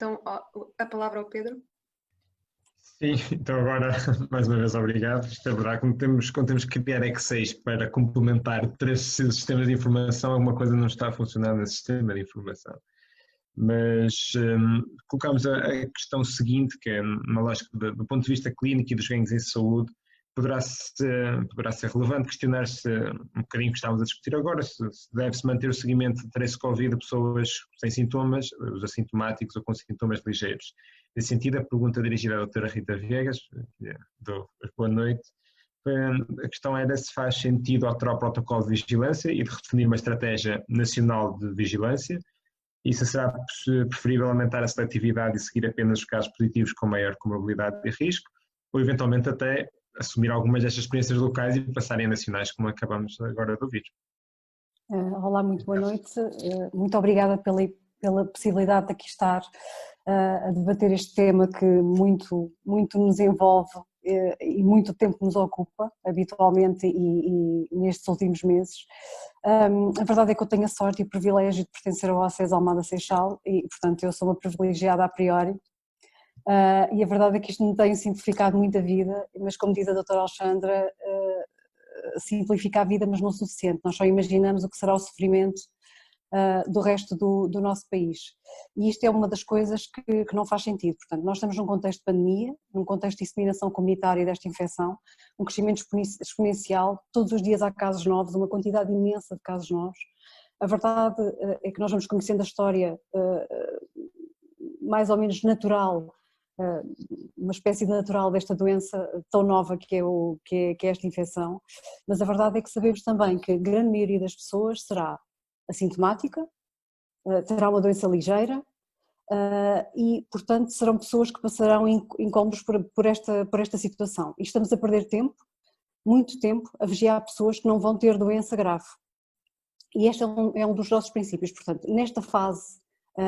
Então, a palavra ao Pedro. Sim, então agora, mais uma vez, obrigado. Isto é verdade, quando temos que criar Excel para complementar três sistemas de informação, alguma coisa não está a funcionar nesse sistema de informação. Mas colocamos a questão seguinte, que é uma lógica do ponto de vista clínico e dos ganhos em saúde, poderá ser relevante questionar-se um bocadinho que estávamos a discutir agora, se deve-se manter o seguimento de trace Covid a pessoas sem sintomas, os assintomáticos ou com sintomas ligeiros. Nesse sentido, a pergunta dirigida à doutora Rita Viegas, dou boa noite, a questão era se faz sentido alterar o protocolo de vigilância e de redefinir uma estratégia nacional de vigilância, e se será preferível aumentar a seletividade e seguir apenas os casos positivos com maior comorbilidade e risco, ou eventualmente até assumir algumas destas experiências locais e passarem a nacionais, como acabamos agora de ouvir. Olá, muito boa noite. Muito obrigada pela possibilidade de aqui estar a debater este tema que muito nos envolve e muito tempo nos ocupa, habitualmente e nestes últimos meses. A verdade é que eu tenho a sorte e o privilégio de pertencer ao ACES Almada Seixal e, portanto, eu sou uma privilegiada a priori. E a verdade é que isto me tem simplificado muito a vida, mas como diz a doutora Alexandra, simplifica a vida, mas não o suficiente. Nós só imaginamos o que será o sofrimento do resto do nosso país. E isto é uma das coisas que não faz sentido. Portanto, nós estamos num contexto de pandemia, num contexto de disseminação comunitária desta infecção, um crescimento exponencial, todos os dias há casos novos, uma quantidade imensa de casos novos. A verdade é que nós vamos conhecendo a história mais ou menos natural, uma espécie de natural desta doença tão nova que é esta infecção, mas a verdade é que sabemos também que a grande maioria das pessoas será assintomática, terá uma doença ligeira e, portanto, serão pessoas que passarão incómodos por esta situação. E estamos a perder tempo, muito tempo, a vigiar pessoas que não vão ter doença grave. E este é um dos nossos princípios. Portanto, nesta fase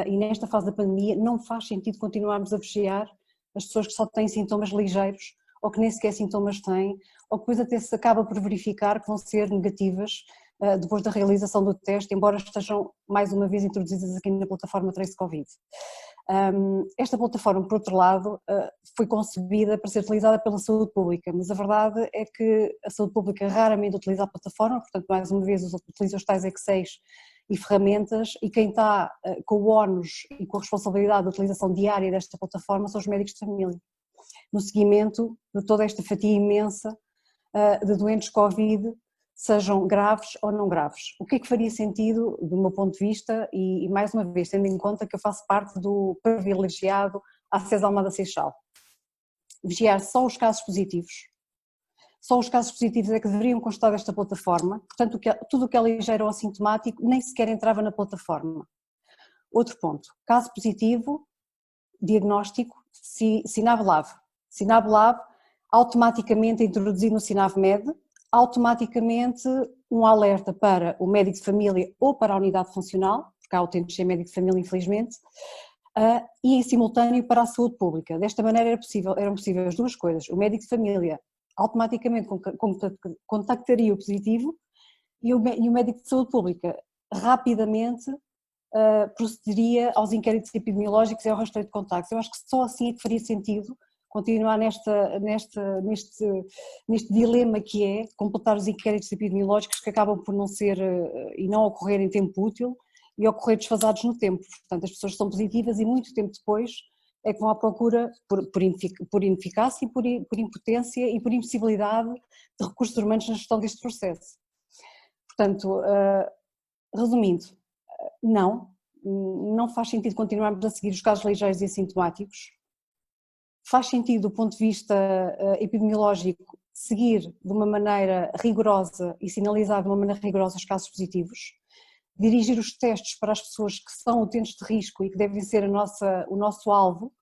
e nesta fase da pandemia não faz sentido continuarmos a vigiar as pessoas que só têm sintomas ligeiros ou que nem sequer sintomas têm, ou que depois até se acaba por verificar que vão ser negativas depois da realização do teste, embora estejam mais uma vez introduzidas aqui na plataforma Trace Covid. Esta plataforma, por outro lado, foi concebida para ser utilizada pela saúde pública, mas a verdade é que a saúde pública raramente utiliza a plataforma, portanto, mais uma vez, utiliza os tais Excels e ferramentas, e quem está com o ónus e com a responsabilidade da utilização diária desta plataforma são os médicos de família, no seguimento de toda esta fatia imensa de doentes Covid, sejam graves ou não graves. O que é que faria sentido, do meu ponto de vista, e mais uma vez, tendo em conta que eu faço parte do privilegiado ACES Almada Seixal, vigiar só os casos positivos. Só os casos positivos é que deveriam constar desta plataforma, portanto tudo o que é ligeiro ou assintomático nem sequer entrava na plataforma. Outro ponto, caso positivo, diagnóstico, SINAV-LAV. SINAV-LAV automaticamente introduzido no SINAV-MED, automaticamente um alerta para o médico de família ou para a unidade funcional, porque há utentes sem médico de família infelizmente, e em simultâneo para a saúde pública. Desta maneira eram possíveis as duas coisas, o médico de família automaticamente contactaria o positivo e o médico de saúde pública rapidamente procederia aos inquéritos epidemiológicos e ao rastreio de contactos. Eu acho que só assim é que faria sentido continuar neste dilema que é completar os inquéritos epidemiológicos que acabam por não ser e não ocorrer em tempo útil e ocorrer desfasados no tempo. Portanto, as pessoas são positivas e muito tempo depois é que vão à procura por ineficácia, por impotência e por impossibilidade de recursos humanos na gestão deste processo. Portanto, resumindo, não faz sentido continuarmos a seguir os casos ligeiros e assintomáticos. Faz sentido, do ponto de vista epidemiológico, seguir de uma maneira rigorosa e sinalizar de uma maneira rigorosa os casos positivos, dirigir os testes para as pessoas que são utentes de risco e que devem ser o nosso alvo,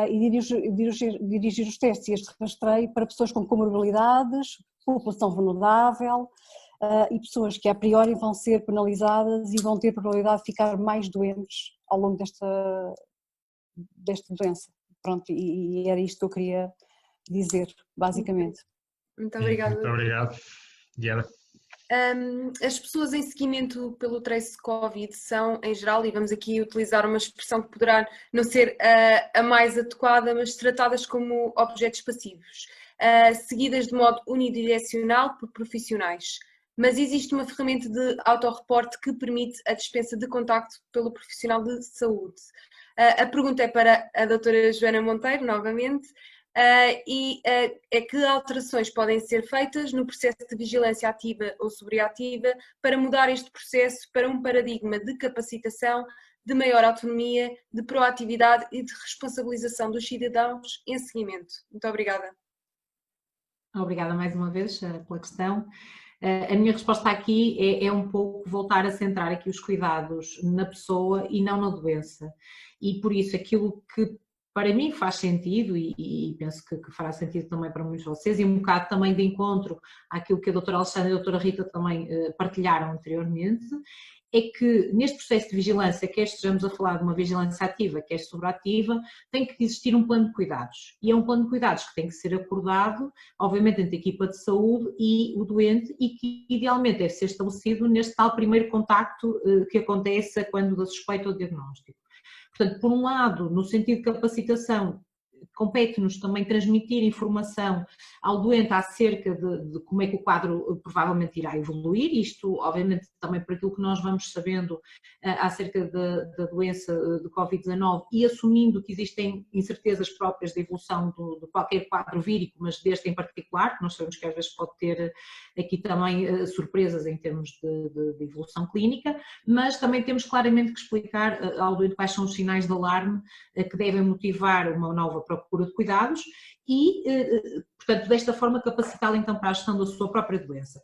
e dirigir os testes e este rastreio para pessoas com comorbilidades, população vulnerável e pessoas que a priori vão ser penalizadas e vão ter probabilidade de ficar mais doentes ao longo desta doença. Pronto, e era isto que eu queria dizer, basicamente. Muito obrigada. Muito obrigado, Diana. As pessoas em seguimento pelo Trace Covid são, em geral, e vamos aqui utilizar uma expressão que poderá não ser a mais adequada, mas tratadas como objetos passivos, seguidas de modo unidirecional por profissionais. Mas existe uma ferramenta de autorreporte que permite a dispensa de contacto pelo profissional de saúde. A pergunta é para a doutora Joana Monteiro, novamente. É que alterações podem ser feitas no processo de vigilância ativa ou sobreativa para mudar este processo para um paradigma de capacitação, de maior autonomia, de proatividade e de responsabilização dos cidadãos em seguimento. Muito obrigada. Obrigada mais uma vez pela questão. A minha resposta aqui é um pouco voltar a centrar aqui os cuidados na pessoa e não na doença. E por isso aquilo que para mim faz sentido, e penso que fará sentido também para muitos de vocês, e um bocado também de encontro àquilo que a doutora Alexandra e a doutora Rita também partilharam anteriormente, é que neste processo de vigilância, quer estejamos a falar de uma vigilância ativa, quer sobreativa, tem que existir um plano de cuidados. E é um plano de cuidados que tem que ser acordado, obviamente, entre a equipa de saúde e o doente, e que idealmente deve ser estabelecido neste tal primeiro contacto que acontece quando da suspeita ou diagnóstico. Portanto, por um lado, no sentido de capacitação, compete-nos também transmitir informação ao doente acerca de como é que o quadro provavelmente irá evoluir, isto obviamente também por aquilo que nós vamos sabendo acerca da doença de Covid-19 e assumindo que existem incertezas próprias da evolução de qualquer quadro vírico, mas deste em particular, que nós sabemos que às vezes pode ter aqui também surpresas em termos de evolução clínica, mas também temos claramente que explicar ao doente quais são os sinais de alarme que devem motivar uma nova procura de cuidados e, portanto, desta forma capacitá-lo então para a gestão da sua própria doença.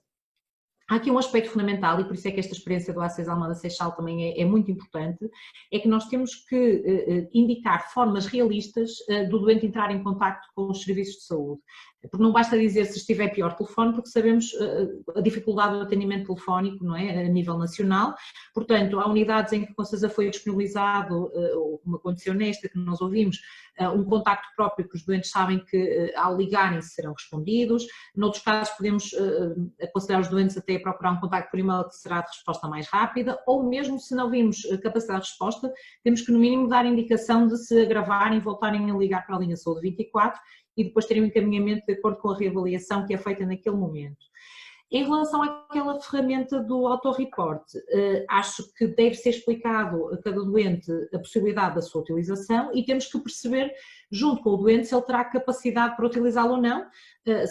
Há aqui um aspecto fundamental, e por isso é que esta experiência do A6 Almada Seixal também é muito importante, é que nós temos que indicar formas realistas do doente entrar em contacto com os serviços de saúde. Porque não basta dizer se estiver pior telefone, porque sabemos a dificuldade do atendimento telefónico, não é, a nível nacional. Portanto, há unidades em que com certeza foi disponibilizado, ou como aconteceu nesta que nós ouvimos, um contacto próprio que os doentes sabem que ao ligarem serão respondidos. Noutros casos podemos aconselhar os doentes até a procurar um contacto por e-mail que será de resposta mais rápida, ou mesmo se não vimos capacidade de resposta, temos que no mínimo dar indicação de se agravarem e voltarem a ligar para a linha Saúde 24 e depois terem um encaminhamento de acordo com a reavaliação que é feita naquele momento. Em relação àquela ferramenta do autorreporte, acho que deve ser explicado a cada doente a possibilidade da sua utilização e temos que perceber, junto com o doente, se ele terá capacidade para utilizá-lo ou não,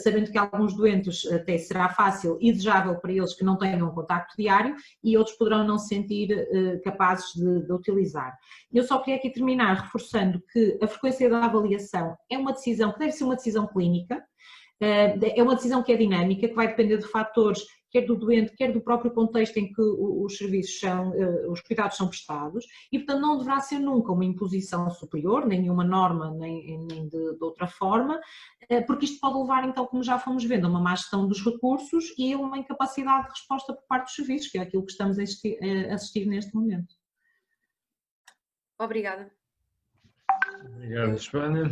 sabendo que alguns doentes até será fácil e desejável para eles que não tenham um contacto diário e outros poderão não se sentir capazes de utilizar. Eu só queria aqui terminar reforçando que a frequência da avaliação é uma decisão que deve ser uma decisão clínica, é uma decisão que é dinâmica, que vai depender de fatores, quer do doente, quer do próprio contexto em que os serviços são, os cuidados são prestados e, portanto, não deverá ser nunca uma imposição superior, nem nenhuma norma, nem de outra forma, porque isto pode levar, então, como já fomos vendo, a uma má gestão dos recursos e a uma incapacidade de resposta por parte dos serviços, que é aquilo que estamos a assistir neste momento. Obrigada. Obrigado, Joana.